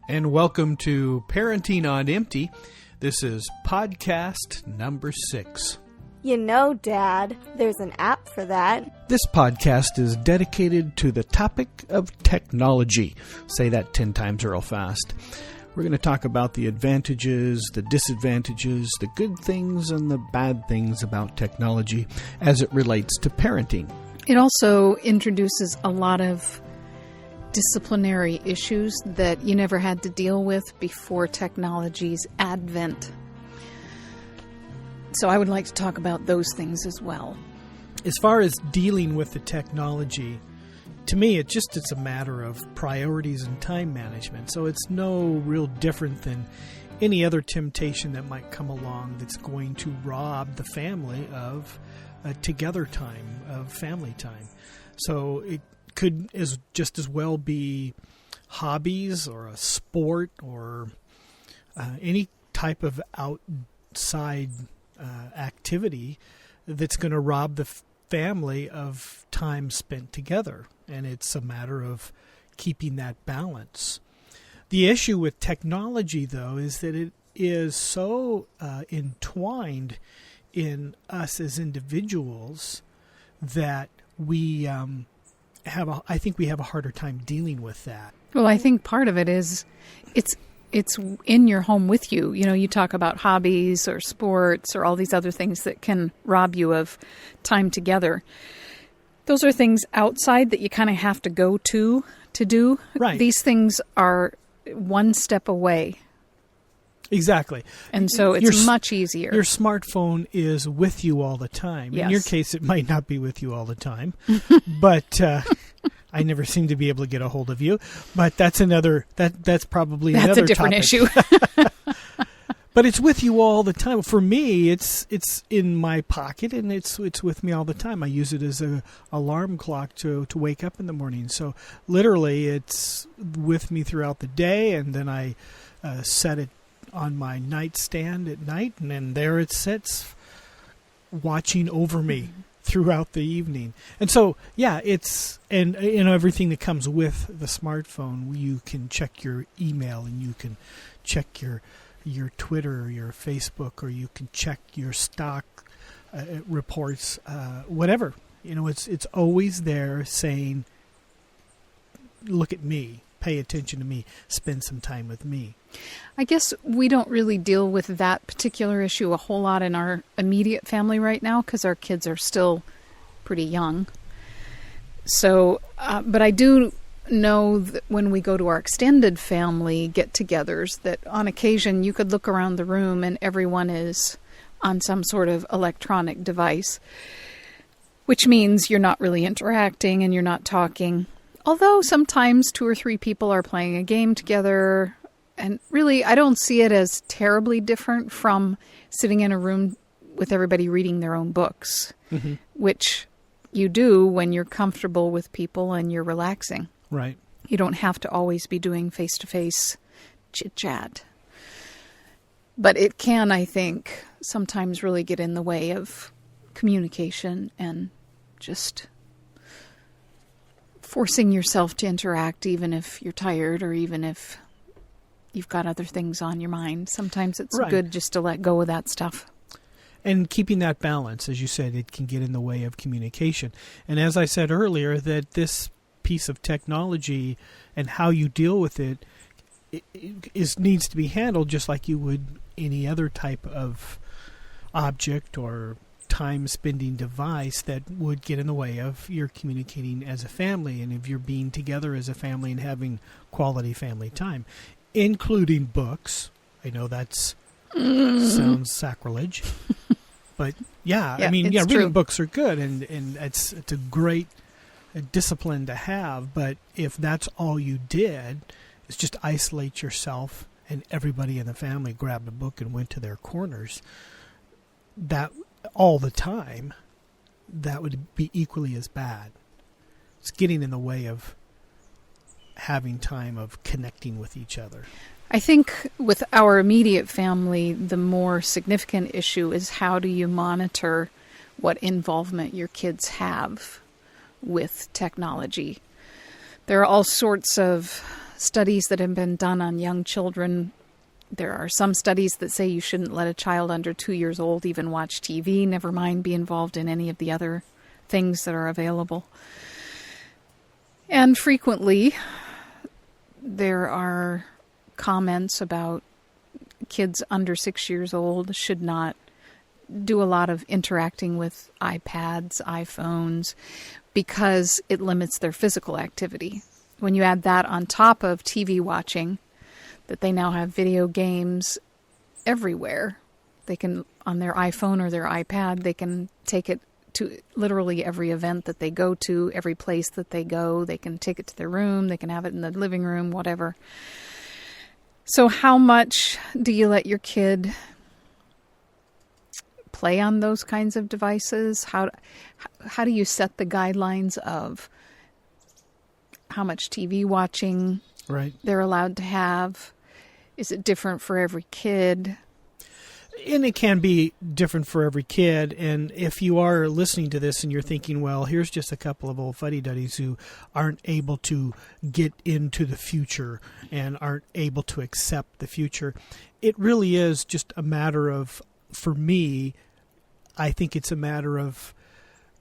And welcome to Parenting on Empty. This is podcast number 6. You know, Dad, there's an app for that. This podcast is dedicated to the topic of technology. Say that 10 times real fast. We're going to talk about the advantages, the disadvantages, the good things, and the bad things about technology as it relates to parenting. It also introduces a lot of disciplinary issues that you never had to deal with before technology's advent. So I would like to talk about those things as well. As far as dealing with the technology, to me it's a matter of priorities and time management. So it's no real different than any other temptation that might come along that's going to rob the family of together time, of family time. So it could just as well be hobbies or a sport or any type of outside activity that's going to rob the family of time spent together. And it's a matter of keeping that balance. The issue with technology, though, is that it is so entwined in us as individuals that we I think we have a harder time dealing with that. Well, I think part of it is it's in your home with you. You know, you talk about hobbies or sports or all these other things that can rob you of time together. Those are things outside that you kind of have to go to do. Right. These things are one step away. Exactly. And so it's much easier. Your smartphone is with you all the time. Yes. In your case, it might not be with you all the time, but I never seem to be able to get a hold of you. But that's probably another a different topic. issue. But it's with you all the time. For me, it's in my pocket and it's with me all the time. I use it as an alarm clock to wake up in the morning. So literally, it's with me throughout the day, and then I set it on my nightstand at night, and then there it sits watching over me throughout the evening. And so, yeah, and everything that comes with the smartphone, you can check your email, and you can check your Twitter, your Facebook, or you can check your stock reports, whatever. You know, it's always there saying, look at me, pay attention to me, spend some time with me. I guess we don't really deal with that particular issue a whole lot in our immediate family right now because our kids are still pretty young. So, but I do know that when we go to our extended family get-togethers, that on occasion you could look around the room and everyone is on some sort of electronic device, which means you're not really interacting and you're not talking. Although sometimes 2 or 3 people are playing a game together. And really, I don't see it as terribly different from sitting in a room with everybody reading their own books, which you do when you're comfortable with people and you're relaxing. Right. You don't have to always be doing face-to-face chit-chat. But it can, I think, sometimes really get in the way of communication and just forcing yourself to interact even if you're tired or even if you've got other things on your mind. Sometimes it's good just to let go of that stuff. And keeping that balance, as you said, it can get in the way of communication. And as I said earlier, that this piece of technology and how you deal with it needs to be handled just like you would any other type of object or time-spending device that would get in the way of your communicating as a family and if you're being together as a family and having quality family time, including books. I know that sounds sacrilege, but I mean, reading true. Books are good, and it's a great discipline to have. But if that's all you did, is just isolate yourself and everybody in the family grabbed a book and went to their corners, that all the time, that would be equally as bad. It's getting in the way of having time of connecting with each other. I think with our immediate family, the more significant issue is how do you monitor what involvement your kids have with technology. There are all sorts of studies that have been done on young children. There are some studies that say you shouldn't let a child under 2 years old even watch TV, never mind be involved in any of the other things that are available. And frequently, there are comments about kids under 6 years old should not do a lot of interacting with iPads, iPhones, because it limits their physical activity. When you add that on top of TV watching, that they now have video games everywhere. They can, on their iPhone or their iPad, they can take it to literally every event that they go to, every place that they go. They can take it to their room, they can have it in the living room, whatever. So how much do you let your kid play on those kinds of devices? How do you set the guidelines of how much TV watching they're allowed to have? Is it different for every kid? And it can be different for every kid. And if you are listening to this and you're thinking, well, here's just a couple of old fuddy-duddies who aren't able to get into the future and aren't able to accept the future, it really is just a matter of, for me, I think it's a matter of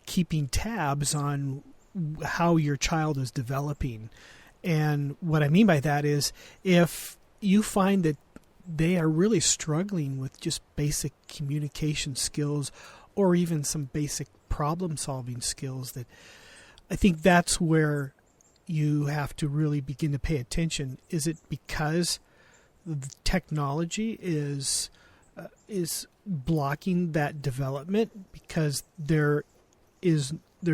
keeping tabs on how your child is developing. And what I mean by that is if you find that they are really struggling with just basic communication skills or even some basic problem-solving skills, that I think that's where you have to really begin to pay attention. Is it because the technology is blocking that development because there's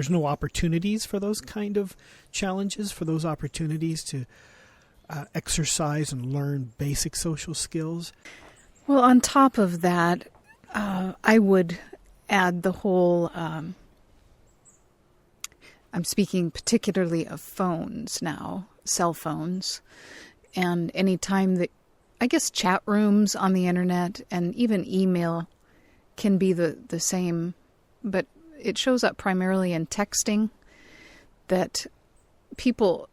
no opportunities for those kind of challenges, for those opportunities to exercise and learn basic social skills? Well, on top of that, I would add the whole, I'm speaking particularly of phones now, cell phones, and any time that, I guess chat rooms on the internet and even email can be the same, but it shows up primarily in texting that people,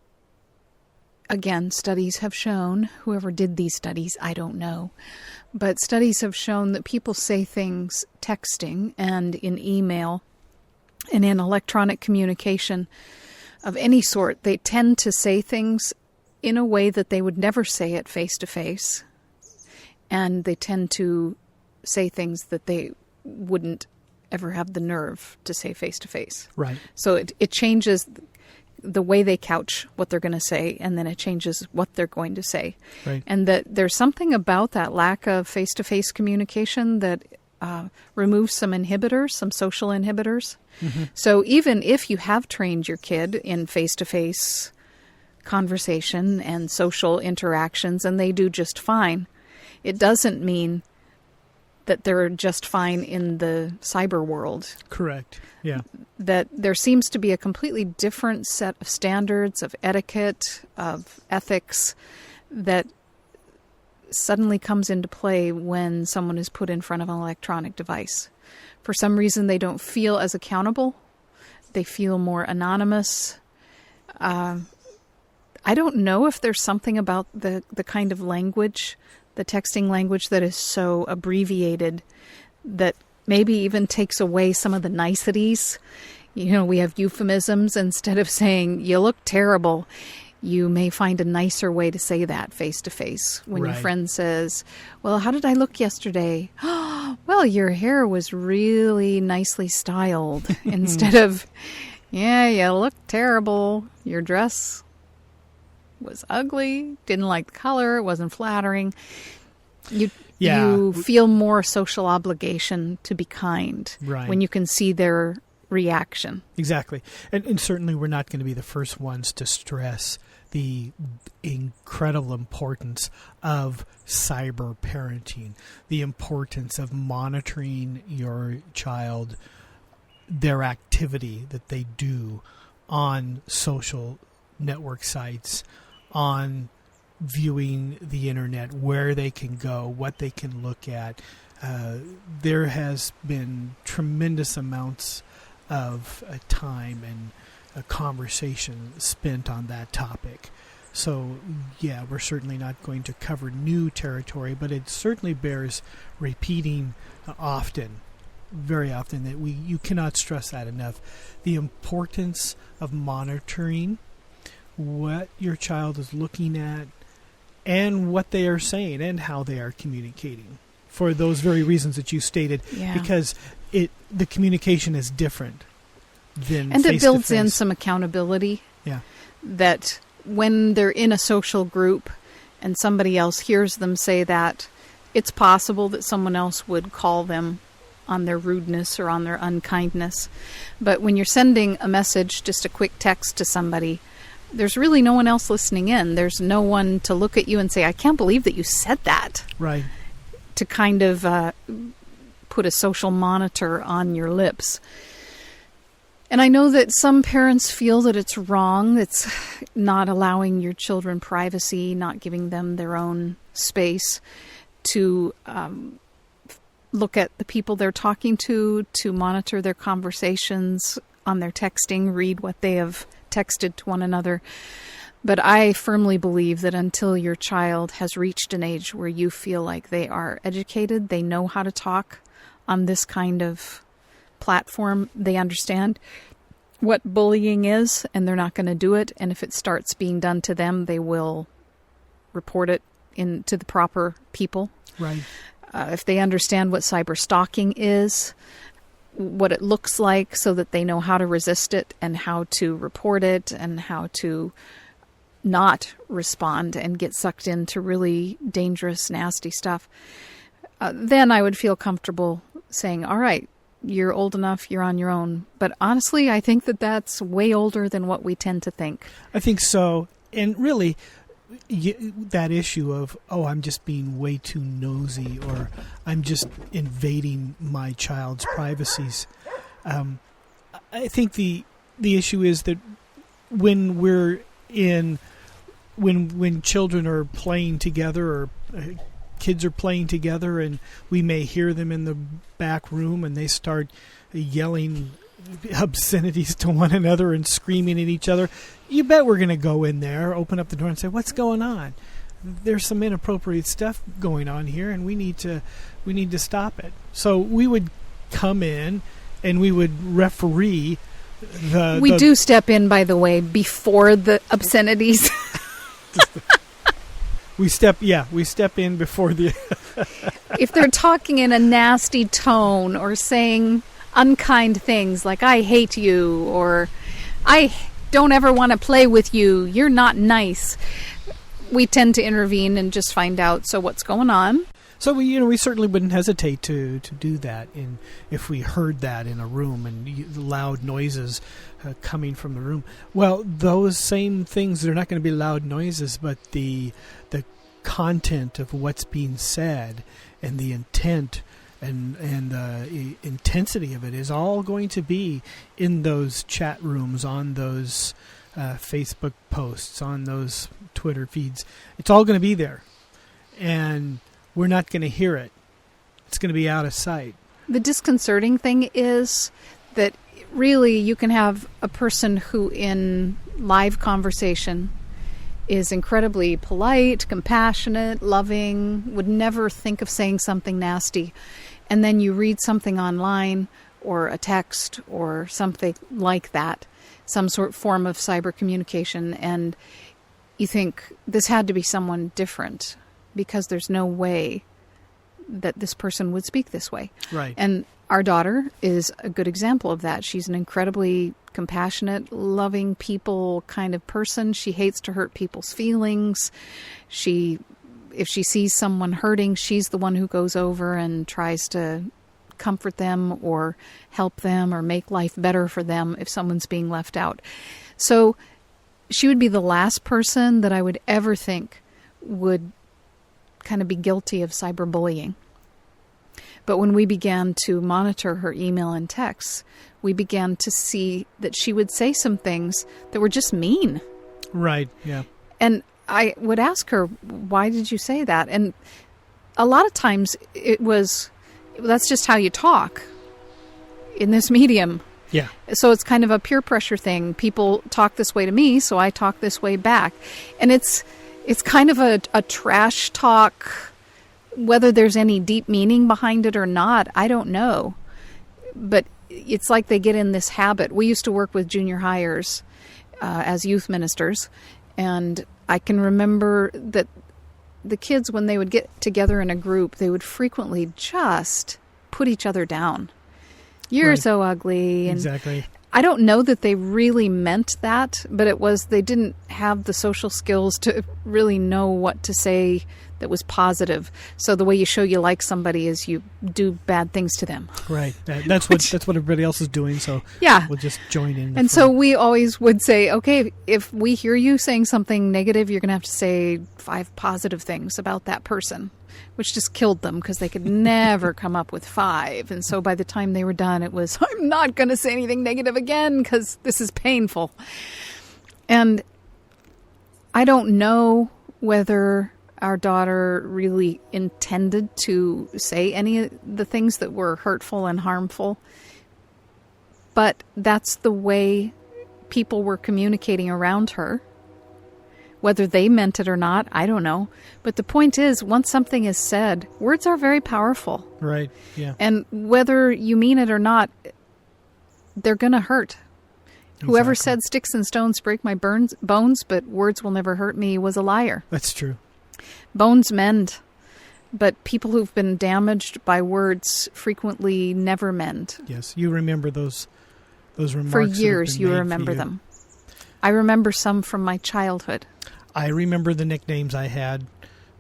again, studies have shown, whoever did these studies, I don't know, but studies have shown that people say things texting and in email and in electronic communication of any sort. They tend to say things in a way that they would never say it face-to-face, and they tend to say things that they wouldn't ever have the nerve to say face-to-face. Right. So it changes the way they couch what they're going to say, and then it changes what they're going to say. Right. And that there's something about that lack of face-to-face communication that removes some inhibitors, some social inhibitors. Mm-hmm. So even if you have trained your kid in face-to-face conversation and social interactions, and they do just fine, it doesn't mean that they're just fine in the cyber world. Correct. Yeah. That there seems to be a completely different set of standards, of etiquette, of ethics that suddenly comes into play when someone is put in front of an electronic device. For some reason, they don't feel as accountable. They feel more anonymous. I don't know if there's something about the kind of language, the texting language that is so abbreviated that maybe even takes away some of the niceties. You know, we have euphemisms. Instead of saying, "You look terrible," you may find a nicer way to say that face-to-face. When your friend says, "Well, how did I look yesterday?" "Well, your hair was really nicely styled." Instead of, "Yeah, you look terrible. Your dress was ugly, didn't like the color, it wasn't flattering." You feel more social obligation to be kind when you can see their reaction. Exactly. And certainly we're not going to be the first ones to stress the incredible importance of cyber parenting, the importance of monitoring your child, their activity that they do on social network sites, on viewing the internet, where they can go, what they can look at. There has been tremendous amounts of time and a conversation spent on that topic. So, yeah, we're certainly not going to cover new territory, but it certainly bears repeating often, very often, that you cannot stress that enough. The importance of monitoring what your child is looking at and what they are saying and how they are communicating, for those very reasons that you stated, because the communication is different than and face-to-face. it builds in some accountability. Yeah. That when they're in a social group and somebody else hears them say that, it's possible that someone else would call them on their rudeness or on their unkindness. But when you're sending a message, just a quick text to somebody, there's really no one else listening in. There's no one to look at you and say, I can't believe that you said that. Right. To kind of put a social monitor on your lips. And I know that some parents feel that it's wrong. It's not allowing your children privacy, not giving them their own space to look at the people they're talking to monitor their conversations on their texting, read what they have texted to one another. But I firmly believe that until your child has reached an age where you feel like they are educated, they know how to talk on this kind of platform, they understand what bullying is, and they're not going to do it. And if it starts being done to them, they will report it to the proper people. Right. If they understand what cyber stalking is, what it looks like, so that they know how to resist it and how to report it and how to not respond and get sucked into really dangerous, nasty stuff, then I would feel comfortable saying, all right, you're old enough, you're on your own. But honestly, I think that that's way older than what we tend to think. I think so. And really, that issue of, I'm just being way too nosy, or I'm just invading my child's privacies. I think the issue is that when when children are playing together, or kids are playing together, and we may hear them in the back room and they start yelling obscenities to one another and screaming at each other, you bet we're going to go in there, open up the door and say, what's going on? There's some inappropriate stuff going on here, and we need to stop it. So we would come in and we would referee we do step in, by the way, before the obscenities. We step in before the if they're talking in a nasty tone or saying unkind things like, I hate you, or I don't ever want to play with you, you're not nice, we tend to intervene and just find out, so what's going on. So we certainly wouldn't hesitate to do that if we heard that in a room and loud noises coming from the room. Well, those same things, they're not going to be loud noises, but the content of what's being said and the intent and the intensity of it is all going to be in those chat rooms, on those Facebook posts, on those Twitter feeds. It's all going to be there, and we're not going to hear it. It's going to be out of sight. The disconcerting thing is that really you can have a person who in live conversation is incredibly polite, compassionate, loving, would never think of saying something nasty. And then you read something online or a text or something like that, some sort of form of cyber communication, and you think this had to be someone different, because there's no way that this person would speak this way. Right. And our daughter is a good example of that. She's an incredibly compassionate, loving people kind of person. She hates to hurt people's feelings. If she sees someone hurting, she's the one who goes over and tries to comfort them or help them or make life better for them if someone's being left out. So she would be the last person that I would ever think would kind of be guilty of cyberbullying. But when we began to monitor her email and texts, we began to see that she would say some things that were just mean. Right, yeah. And I would ask her, why did you say that? And a lot of times that's just how you talk in this medium. Yeah. So it's kind of a peer pressure thing. People talk this way to me, so I talk this way back. And it's kind of a trash talk, whether there's any deep meaning behind it or not, I don't know. But it's like they get in this habit. We used to work with junior hires as youth ministers, and I can remember that the kids, when they would get together in a group, they would frequently just put each other down. You're Right. so ugly. And Exactly. I don't know that they really meant that, but it was, they didn't have the social skills to really know what to say that was positive. So the way you show you like somebody is you do bad things to them. Right. That's what everybody else is doing. So Yeah. we'll just join in. And so we always would say, okay, if we hear you saying something negative, you're going to have to say 5 positive things about that person, which just killed them because they could never come up with 5. And so by the time they were done, it was, I'm not going to say anything negative again because this is painful. And I don't know whether our daughter really intended to say any of the things that were hurtful and harmful, but that's the way people were communicating around her. Whether they meant it or not, I don't know. But the point is, once something is said, words are very powerful. Right. Yeah. And whether you mean it or not, they're going to hurt. Whoever Exactly. said sticks and stones break my bones, but words will never hurt me was a liar. That's true. Bones mend, but people who've been damaged by words frequently never mend. Yes. You remember those remarks. For that have years, been you made for remember you. them. I remember some from my childhood. I remember the nicknames I had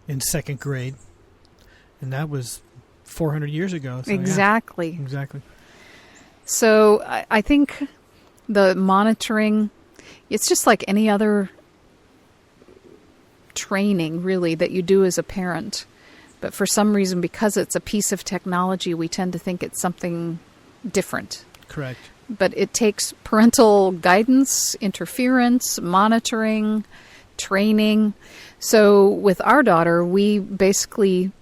in 2nd grade, and that was 400 years ago. So Exactly. Yeah, exactly. So I think the monitoring, it's just like any other training, really, that you do as a parent. But for some reason, because it's a piece of technology, we tend to think it's something different. Correct. But it takes parental guidance, interference, monitoring, training. So with our daughter, we basically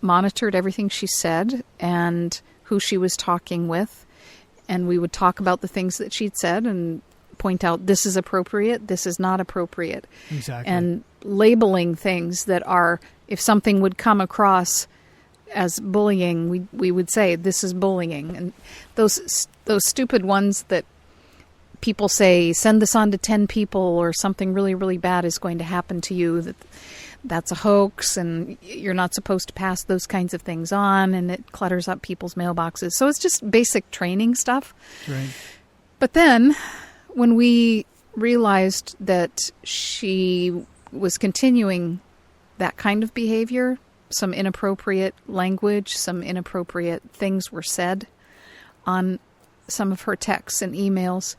monitored everything she said and who she was talking with. And we would talk about the things that she'd said and point out, this is appropriate, this is not appropriate. Exactly. And labeling things that are, if something would come across as bullying, we would say, this is bullying. And those stupid ones that people say, send this on to 10 people or something really, really bad is going to happen to you, that's a hoax and you're not supposed to pass those kinds of things on, and it clutters up people's mailboxes. So it's just basic training stuff. Right. But then when we realized that she was continuing that kind of behavior, some inappropriate language, some inappropriate things were said on some of her texts and emails.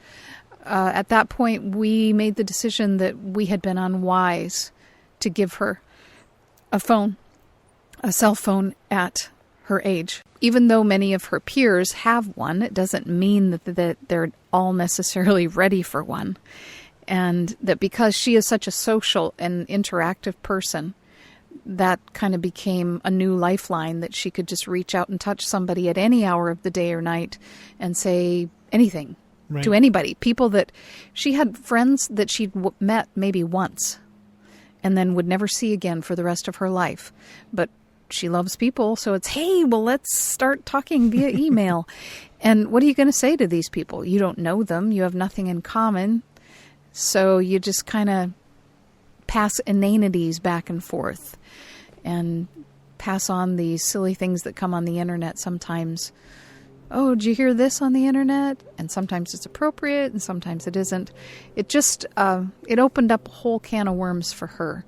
At that point, we made the decision that we had been unwise to give her a cell phone at her age. Even though many of her peers have one, it doesn't mean that they're all necessarily ready for one. And that because she is such a social and interactive person, that kind of became a new lifeline, that she could just reach out and touch somebody at any hour of the day or night and say anything Right. to anybody. People that she had friends that she'd met maybe once and then would never see again for the rest of her life. But she loves people, so it's, hey, well, let's start talking via email. And what are you going to say to these people? You don't know them. You have nothing in common. So you just kind of pass inanities back and forth and pass on these silly things that come on the internet sometimes. Oh, did you hear this on the internet? And sometimes it's appropriate and sometimes it isn't. It just, it opened up a whole can of worms for her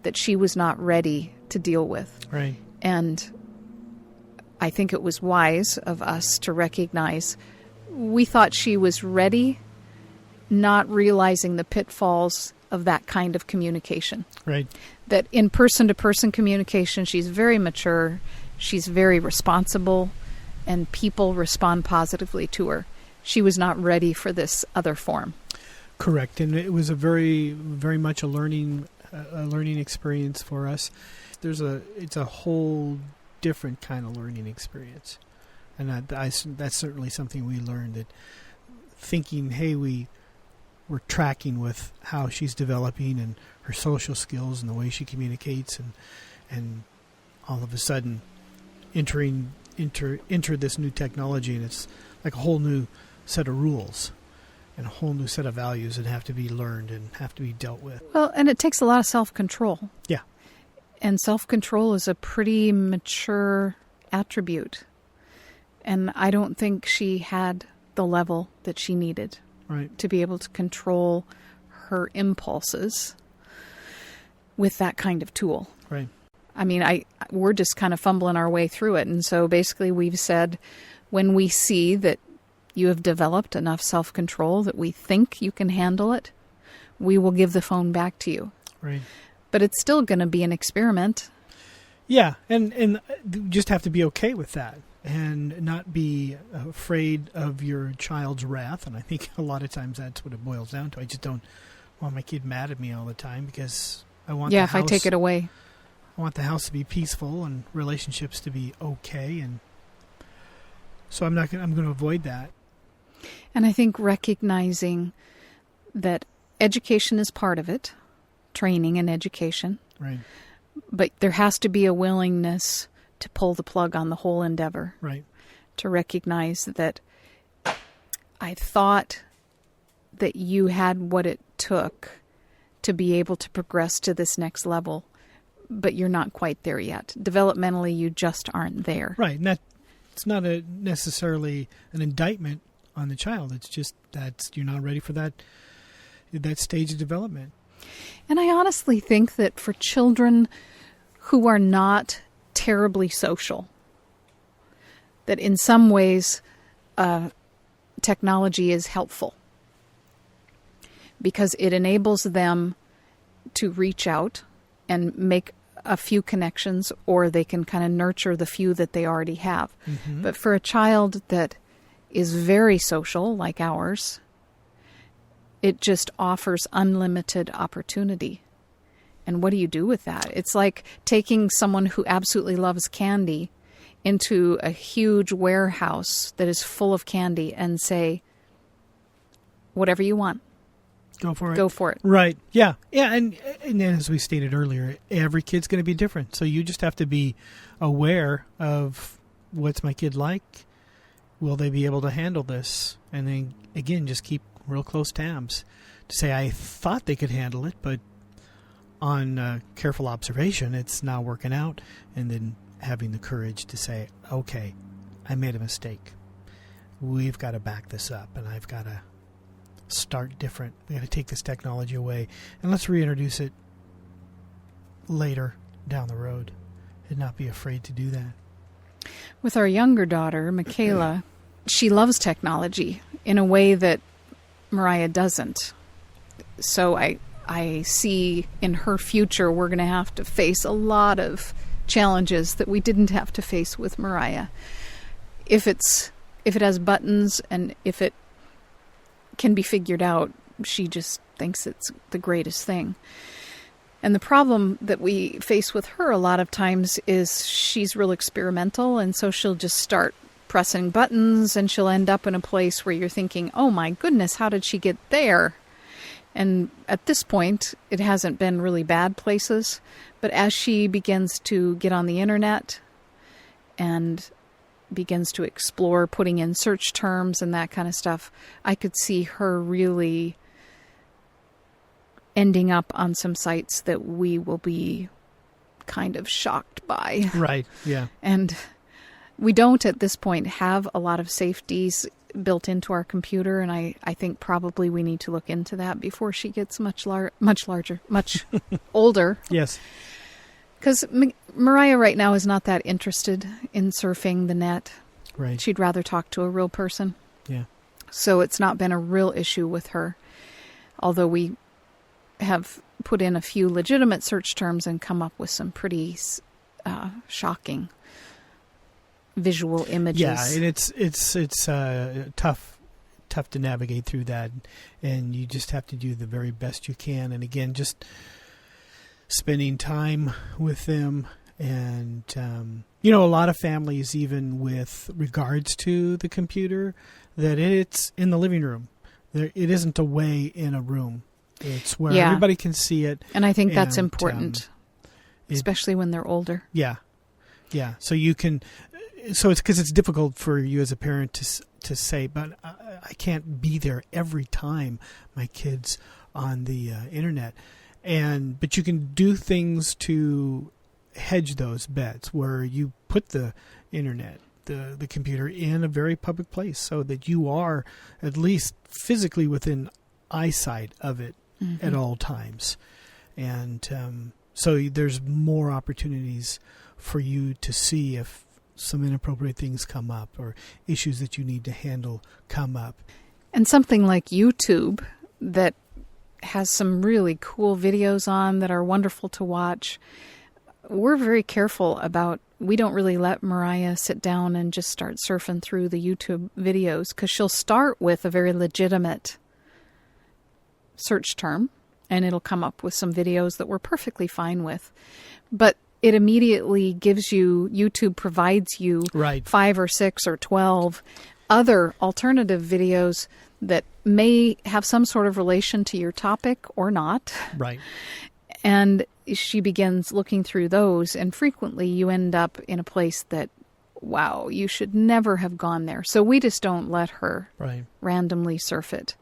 that she was not ready to deal with. Right. And I think it was wise of us to recognize we thought she was ready, not realizing the pitfalls of that kind of communication. Right. That in person-to-person communication, she's very mature, she's very responsible, and people respond positively to her. She was not ready for this other form. Correct. And it was a very, very much a learning experience for us. It's a whole different kind of learning experience. And that's certainly something we learned, that thinking, hey, we're tracking with how she's developing and her social skills and the way she communicates, and all of a sudden enter this new technology, and it's like a whole new set of rules and a whole new set of values that have to be learned and have to be dealt with. Well, and it takes a lot of self-control. Yeah. And self-control is a pretty mature attribute. And I don't think she had the level that she needed to be able to control her impulses with that kind of tool. Right. I mean, we're just kind of fumbling our way through it. And so basically we've said, when we see that you have developed enough self-control that we think you can handle it, we will give the phone back to you. Right. But it's still going to be an experiment. Yeah, and you just have to be okay with that and not be afraid of your child's wrath. And I think a lot of times that's what it boils down to. I just don't want my kid mad at me all the time, because I want if I take it away. I want the house to be peaceful and relationships to be okay, and so I'm going to avoid that. And I think recognizing that education is part of it, training and education. Right. But there has to be a willingness to pull the plug on the whole endeavor. Right. To recognize that I thought that you had what it took to be able to progress to this next level, but you're not quite there yet. Developmentally, you just aren't there. Right. And it's not necessarily an indictment on the child. It's just that you're not ready for that stage of development. And I honestly think that for children who are not terribly social, that in some ways technology is helpful because it enables them to reach out and make a few connections, or they can kind of nurture the few that they already have. Mm-hmm. But for a child that is very social, like ours, it just offers unlimited opportunity. And what do you do with that? It's like taking someone who absolutely loves candy into a huge warehouse that is full of candy and say, whatever you want. Go for it. Go for it. Right. Yeah. Yeah. And as we stated earlier, every kid's going to be different. So you just have to be aware of what's my kid like. Will they be able to handle this? And then, again, just keep real close tabs to say, I thought they could handle it, but on careful observation, it's not working out. And then having the courage to say, okay, I made a mistake. We've got to back this up, and I've got to start different. We got to take this technology away, and let's reintroduce it later down the road and not be afraid to do that. With our younger daughter, Michaela, she loves technology in a way that Mariah doesn't. So I see in her future we're going to have to face a lot of challenges that we didn't have to face with Mariah. If it has buttons and if it can be figured out, she just thinks it's the greatest thing. And the problem that we face with her a lot of times is she's real experimental, and so she'll just start pressing buttons and she'll end up in a place where you're thinking, oh my goodness, how did she get there? And at this point, it hasn't been really bad places, but as she begins to get on the internet and begins to explore putting in search terms and that kind of stuff, I could see her really ending up on some sites that we will be kind of shocked by. Right, yeah. And we don't at this point have a lot of safeties built into our computer, and I think probably we need to look into that before she gets much larger, much older. Yes. Because Mariah right now is not that interested in surfing the net. Right. She'd rather talk to a real person. Yeah. So it's not been a real issue with her, although we have put in a few legitimate search terms and come up with some pretty shocking visual images. Yeah, and it's tough to navigate through that, and you just have to do the very best you can. And again, just spending time with them, and a lot of families, even with regards to the computer, that it's in the living room It isn't away in a room. It's where Yeah. everybody can see it. And I think that's And, important, especially when they're older. Yeah. Yeah. So you can, so it's because it's difficult for you as a parent to say, but I can't be there every time my kid's on the internet. But you can do things to hedge those bets where you put the internet, the computer in a very public place so that you are at least physically within eyesight of it at all times. And so there's more opportunities for you to see if some inappropriate things come up or issues that you need to handle come up. And something like YouTube that has some really cool videos on that are wonderful to watch. We're very careful about, we don't really let Mariah sit down and just start surfing through the YouTube videos because she'll start with a very legitimate search term and it'll come up with some videos that we're perfectly fine with. But it immediately gives you, YouTube provides you 5 or 6 or 12 other alternative videos that may have some sort of relation to your topic or not. Right. And she begins looking through those, and frequently you end up in a place that, wow, you should never have gone there. So we just don't let her randomly surf it.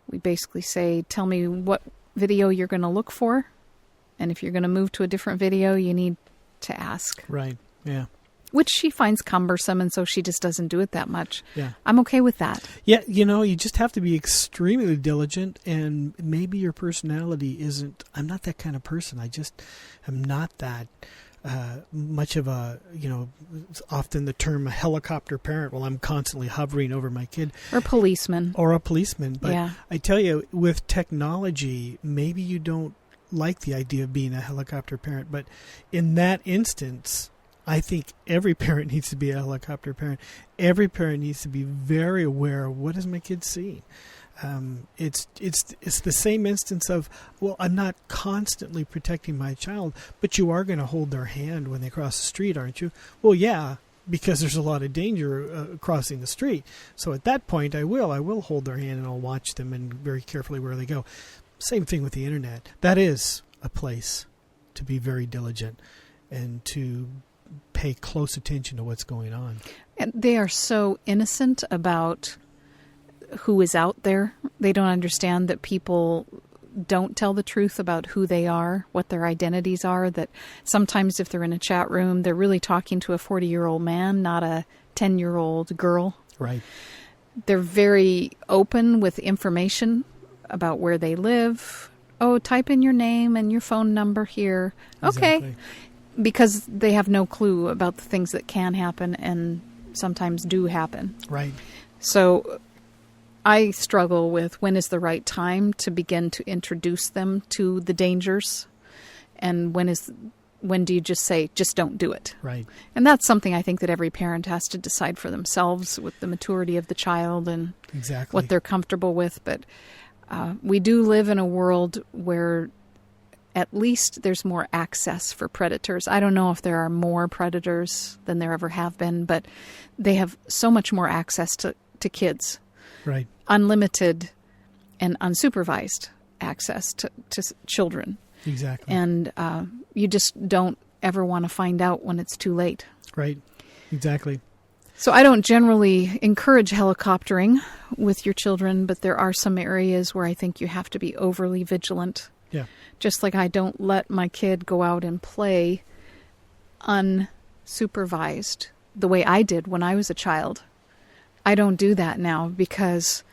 We basically say, tell me what video you're going to look for. And if you're going to move to a different video, you need to ask. Right. Yeah. Which she finds cumbersome, and so she just doesn't do it that much. Yeah. I'm okay with that. Yeah, you just have to be extremely diligent, and maybe your personality isn't, I'm not that kind of person. I just am not that much of a, often the term a helicopter parent. Well, I'm constantly hovering over my kid. Or policeman. But yeah. I tell you, with technology, maybe you don't like the idea of being a helicopter parent, but in that instance, I think every parent needs to be a helicopter parent. Every parent needs to be very aware of what is my kid seeing. It's the same instance of, well, I'm not constantly protecting my child, but you are going to hold their hand when they cross the street, aren't you? Well, yeah, because there's a lot of danger crossing the street. So at that point, I will hold their hand and I'll watch them and very carefully where they go. Same thing with the internet. That is a place to be very diligent and to pay close attention to what's going on. And they are so innocent about who is out there. They don't understand that people don't tell the truth about who they are, what their identities are, that sometimes if they're in a chat room, they're really talking to a 40-year-old man, not a 10-year-old girl. Right. They're very open with information about where they live. Oh, type in your name and your phone number here. Exactly. Okay. Because they have no clue about the things that can happen and sometimes do happen. Right. So I struggle with when is the right time to begin to introduce them to the dangers, and when do you just say, just don't do it? Right. And that's something I think that every parent has to decide for themselves with the maturity of the child and what they're comfortable with. But we do live in a world where at least there's more access for predators. I don't know if there are more predators than there ever have been, but they have so much more access to kids. Right. Unlimited and unsupervised access to children. Exactly. And you just don't ever want to find out when it's too late. Right. Exactly. So I don't generally encourage helicoptering with your children, but there are some areas where I think you have to be overly vigilant. Yeah. Just like I don't let my kid go out and play unsupervised the way I did when I was a child. I don't do that now because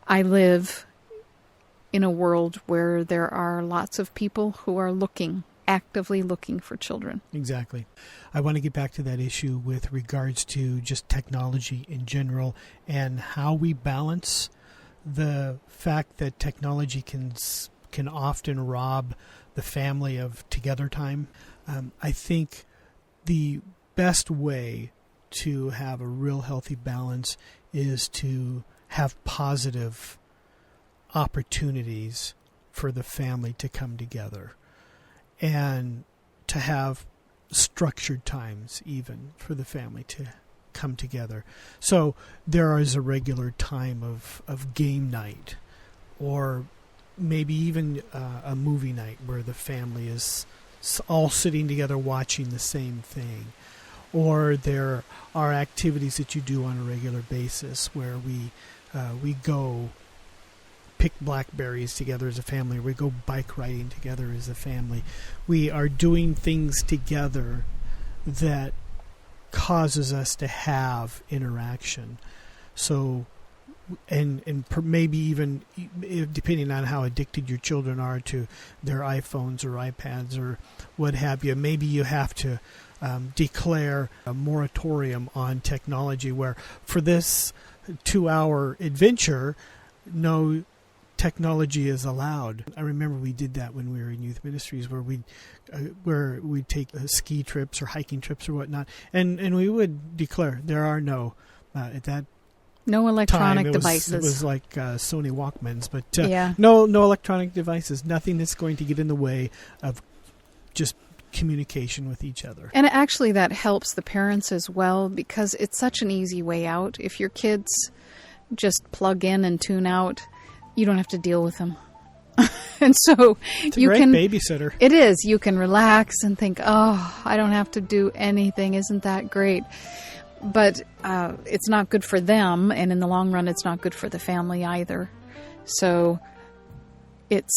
I live in a world where there are lots of people who are actively looking for children. Exactly. I want to get back to that issue with regards to just technology in general and how we balance the fact that technology can often rob the family of together time. I think the best way to have a real healthy balance is to have positive opportunities for the family to come together and to have structured times even for the family to come together. So there is a regular time of game night, or maybe even a movie night where the family is all sitting together watching the same thing. Or there are activities that you do on a regular basis where we go pick blackberries together as a family. We go bike riding together as a family. We are doing things together that causes us to have interaction. So, and maybe even depending on how addicted your children are to their iPhones or iPads or what have you, maybe you have to declare a moratorium on technology where for this 2-hour adventure, no technology is allowed. I remember we did that when we were in youth ministries, where we'd take ski trips or hiking trips or whatnot, and we would declare there are no at that no electronic time, devices. It was like Sony Walkmans, but yeah. no electronic devices. Nothing that's going to get in the way of just communication with each other. And actually that helps the parents as well, because it's such an easy way out. If your kids just plug in and tune out, you don't have to deal with them. And so it's a great babysitter. It is. You can relax and think, oh, I don't have to do anything. Isn't that great? But it's not good for them, and in the long run, it's not good for the family either. So it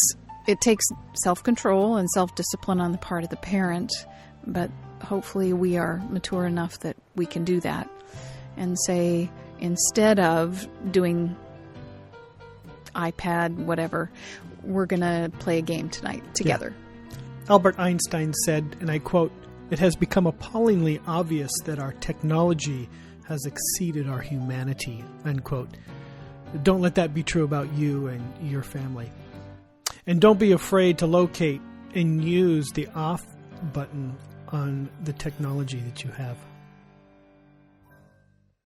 takes self-control and self-discipline on the part of the parent, but hopefully we are mature enough that we can do that and say, instead of doing iPad, whatever, we're going to play a game tonight together. Yeah. Albert Einstein said, and I quote, "It has become appallingly obvious that our technology has exceeded our humanity," unquote. Don't let that be true about you and your family. And don't be afraid to locate and use the off button on the technology that you have.